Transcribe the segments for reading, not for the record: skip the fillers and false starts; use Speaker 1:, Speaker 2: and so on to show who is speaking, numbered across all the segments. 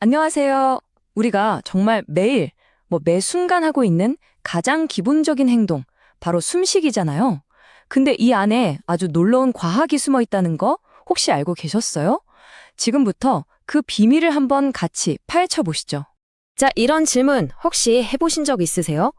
Speaker 1: 안녕하세요. 우리가 정말 매일, 매 순간 하고 있는 가장 기본적인 행동, 바로 숨쉬기잖아요. 근데 이 안에 아주 놀라운 과학이 숨어 있다는 거 혹시 알고 계셨어요? 지금부터 그 비밀을 한번 같이 파헤쳐 보시죠.
Speaker 2: 자, 이런 질문 혹시 해보신 적 있으세요?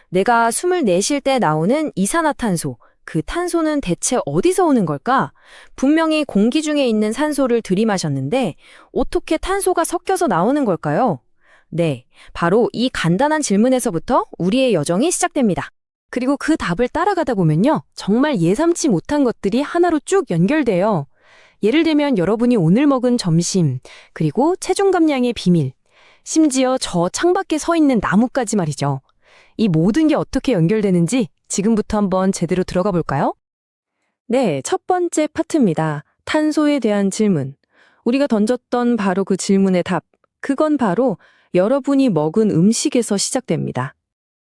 Speaker 2: 내가 숨을 내쉴 때 나오는 이산화탄소, 그 탄소는 대체 어디서 오는 걸까? 분명히 공기 중에 있는 산소를 들이마셨는데 어떻게 탄소가 섞여서 나오는 걸까요? 네, 바로 이 간단한 질문에서부터 우리의 여정이 시작됩니다.
Speaker 1: 그리고 그 답을 따라가다 보면요. 정말 예상치 못한 것들이 하나로 쭉 연결돼요. 예를 들면 여러분이 오늘 먹은 점심, 그리고 체중 감량의 비밀, 심지어 저 창밖에 서 있는 나무까지 말이죠. 이 모든 게 어떻게 연결되는지 지금부터 한번 제대로 들어가 볼까요? 네, 첫 번째 파트입니다. 탄소에 대한 질문. 우리가 던졌던 바로 그 질문의 답. 그건 바로 여러분이 먹은 음식에서 시작됩니다.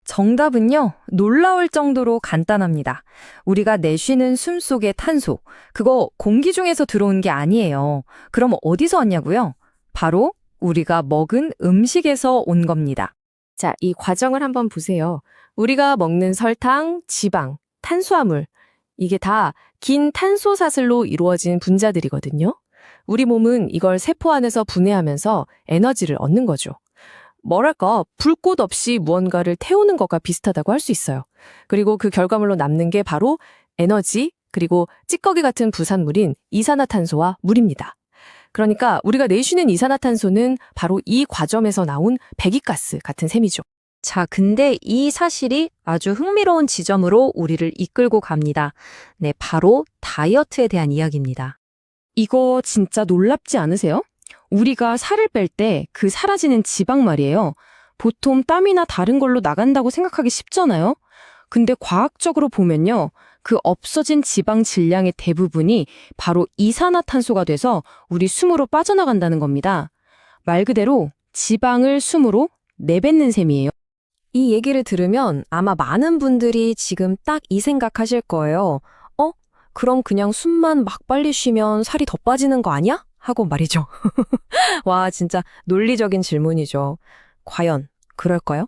Speaker 1: 정답은요, 놀라울 정도로 간단합니다. 우리가 내쉬는 숨 속의 탄소, 그거 공기 중에서 들어온 게 아니에요. 그럼 어디서 왔냐고요? 바로 우리가 먹은 음식에서 온 겁니다.
Speaker 2: 자, 이 과정을 한번 보세요. 우리가 먹는 설탕, 지방, 탄수화물, 이게 다 긴 탄소 사슬로 이루어진 분자들이거든요. 우리 몸은 이걸 세포 안에서 분해하면서 에너지를 얻는 거죠. 뭐랄까, 불꽃 없이 무언가를 태우는 것과 비슷하다고 할 수 있어요. 그리고 그 결과물로 남는 게 바로 에너지, 그리고 찌꺼기 같은 부산물인 이산화탄소와 물입니다. 그러니까 우리가 내쉬는 이산화탄소는 바로 이 과정에서 나온 배기가스 같은 셈이죠.
Speaker 1: 자, 근데 이 사실이 아주 흥미로운 지점으로 우리를 이끌고 갑니다. 네, 바로 다이어트에 대한 이야기입니다. 이거 진짜 놀랍지 않으세요? 우리가 살을 뺄 때 그 사라지는 지방 말이에요. 보통 땀이나 다른 걸로 나간다고 생각하기 쉽잖아요. 근데 과학적으로 보면요. 그 없어진 지방 질량의 대부분이 바로 이산화탄소가 돼서 우리 숨으로 빠져나간다는 겁니다. 말 그대로 지방을 숨으로 내뱉는 셈이에요.
Speaker 2: 이 얘기를 들으면 아마 많은 분들이 지금 딱 이 생각하실 거예요. 그럼 그냥 숨만 막 빨리 쉬면 살이 더 빠지는 거 아니야? 하고 말이죠. 와, 진짜 논리적인 질문이죠. 과연 그럴까요?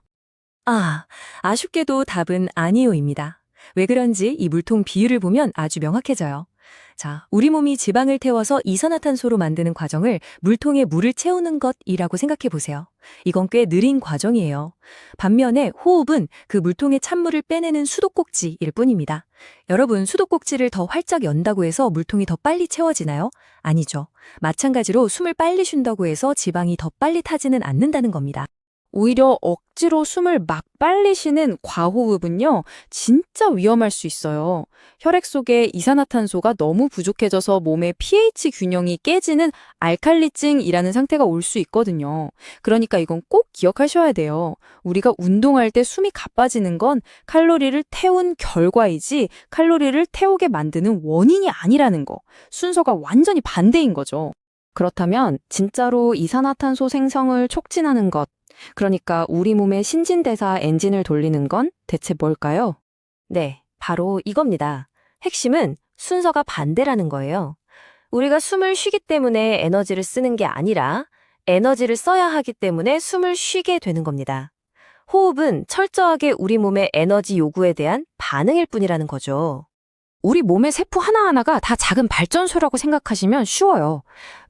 Speaker 1: 아쉽게도 답은 아니요입니다. 왜 그런지 이 물통 비율을 보면 아주 명확해져요. 자, 우리 몸이 지방을 태워서 이산화탄소로 만드는 과정을 물통에 물을 채우는 것이라고 생각해 보세요. 이건 꽤 느린 과정이에요. 반면에 호흡은 그 물통에 찬물을 빼내는 수도꼭지일 뿐입니다. 여러분, 수도꼭지를 더 활짝 연다고 해서 물통이 더 빨리 채워지나요? 아니죠. 마찬가지로 숨을 빨리 쉰다고 해서 지방이 더 빨리 타지는 않는다는 겁니다. 오히려 억지로 숨을 막 빨리 쉬는 과호흡은요, 진짜 위험할 수 있어요. 혈액 속에 이산화탄소가 너무 부족해져서 몸의 pH 균형이 깨지는 알칼리증이라는 상태가 올 수 있거든요. 그러니까 이건 꼭 기억하셔야 돼요. 우리가 운동할 때 숨이 가빠지는 건 칼로리를 태운 결과이지 칼로리를 태우게 만드는 원인이 아니라는 거. 순서가 완전히 반대인 거죠. 그렇다면 진짜로 이산화탄소 생성을 촉진하는 것, 그러니까 우리 몸의 신진대사 엔진을 돌리는 건 대체 뭘까요?
Speaker 2: 네, 바로 이겁니다. 핵심은 순서가 반대라는 거예요. 우리가 숨을 쉬기 때문에 에너지를 쓰는 게 아니라 에너지를 써야 하기 때문에 숨을 쉬게 되는 겁니다. 호흡은 철저하게 우리 몸의 에너지 요구에 대한 반응일 뿐이라는 거죠.
Speaker 1: 우리 몸의 세포 하나하나가 다 작은 발전소라고 생각하시면 쉬워요.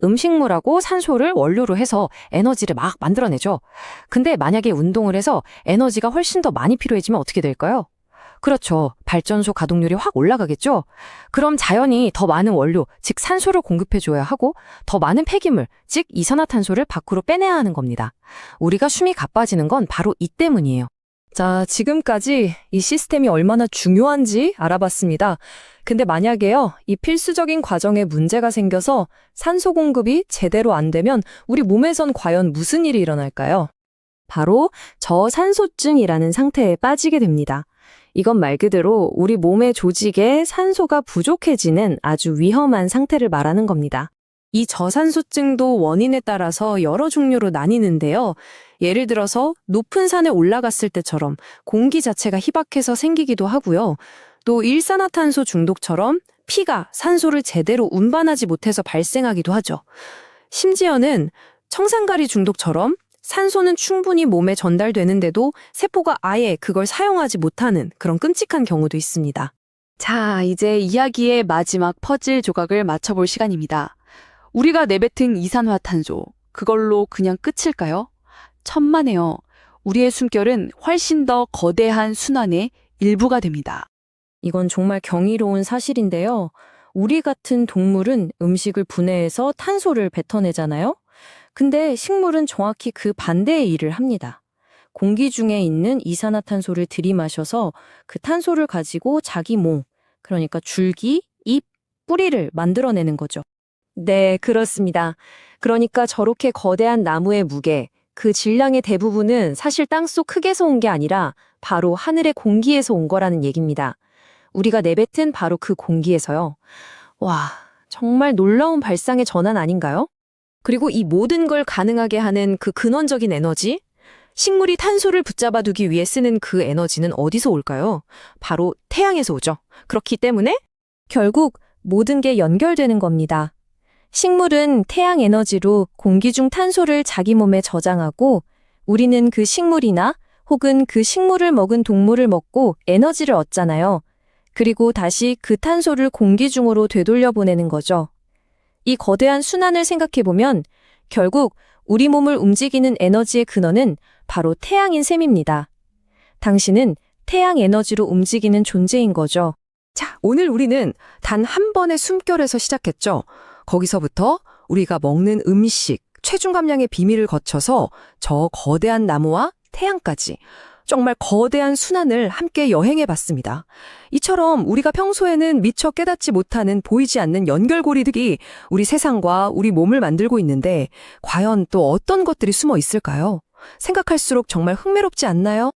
Speaker 1: 음식물하고 산소를 원료로 해서 에너지를 막 만들어내죠. 근데 만약에 운동을 해서 에너지가 훨씬 더 많이 필요해지면 어떻게 될까요? 그렇죠. 발전소 가동률이 확 올라가겠죠? 그럼 자연이 더 많은 원료, 즉 산소를 공급해줘야 하고 더 많은 폐기물, 즉 이산화탄소를 밖으로 빼내야 하는 겁니다. 우리가 숨이 가빠지는 건 바로 이 때문이에요. 자, 지금까지 이 시스템이 얼마나 중요한지 알아봤습니다. 근데 만약에요, 이 필수적인 과정에 문제가 생겨서 산소 공급이 제대로 안 되면 우리 몸에선 과연 무슨 일이 일어날까요? 바로 저산소증이라는 상태에 빠지게 됩니다. 이건 말 그대로 우리 몸의 조직에 산소가 부족해지는 아주 위험한 상태를 말하는 겁니다. 이 저산소증도 원인에 따라서 여러 종류로 나뉘는데요. 예를 들어서 높은 산에 올라갔을 때처럼 공기 자체가 희박해서 생기기도 하고요. 또 일산화탄소 중독처럼 피가 산소를 제대로 운반하지 못해서 발생하기도 하죠. 심지어는
Speaker 2: 청산가리 중독처럼 산소는 충분히 몸에 전달되는데도 세포가 아예 그걸 사용하지 못하는 그런 끔찍한 경우도 있습니다.
Speaker 3: 자, 이제 이야기의 마지막 퍼즐 조각을 맞춰볼 시간입니다. 우리가 내뱉은 이산화탄소, 그걸로 그냥 끝일까요? 천만에요. 우리의 숨결은 훨씬 더 거대한 순환의 일부가 됩니다.
Speaker 2: 이건 정말 경이로운 사실인데요. 우리 같은 동물은 음식을 분해해서 탄소를 뱉어내잖아요. 근데 식물은 정확히 그 반대의 일을 합니다. 공기 중에 있는 이산화탄소를 들이마셔서 그 탄소를 가지고 자기 몸, 그러니까 줄기, 잎, 뿌리를 만들어내는 거죠. 네, 그렇습니다. 그러니까 저렇게 거대한 나무의 무게, 그 질량의 대부분은 사실 땅속 흙에서 온 게 아니라 바로 하늘의 공기에서 온 거라는 얘기입니다. 우리가 내뱉은 바로 그 공기에서요. 와, 정말 놀라운 발상의 전환 아닌가요? 그리고 이 모든 걸 가능하게 하는 그 근원적인 에너지? 식물이 탄소를 붙잡아두기 위해 쓰는 그 에너지는 어디서 올까요? 바로 태양에서 오죠. 그렇기 때문에 결국 모든 게 연결되는 겁니다. 식물은 태양 에너지로 공기 중 탄소를 자기 몸에 저장하고 우리는 그 식물이나 혹은 그 식물을 먹은 동물을 먹고 에너지를 얻잖아요. 그리고 다시 그 탄소를 공기 중으로 되돌려 보내는 거죠. 이 거대한 순환을 생각해보면 결국 우리 몸을 움직이는 에너지의 근원은 바로 태양인 셈입니다. 당신은 태양 에너지로 움직이는 존재인 거죠.
Speaker 4: 자, 오늘 우리는 단 한 번의 숨결에서 시작했죠. 거기서부터 우리가 먹는 음식, 체중 감량의 비밀을 거쳐서 저 거대한 나무와 태양까지 정말 거대한 순환을 함께 여행해 봤습니다. 이처럼 우리가 평소에는 미처 깨닫지 못하는 보이지 않는 연결고리들이 우리 세상과 우리 몸을 만들고 있는데 과연 또 어떤 것들이 숨어 있을까요? 생각할수록 정말 흥미롭지 않나요?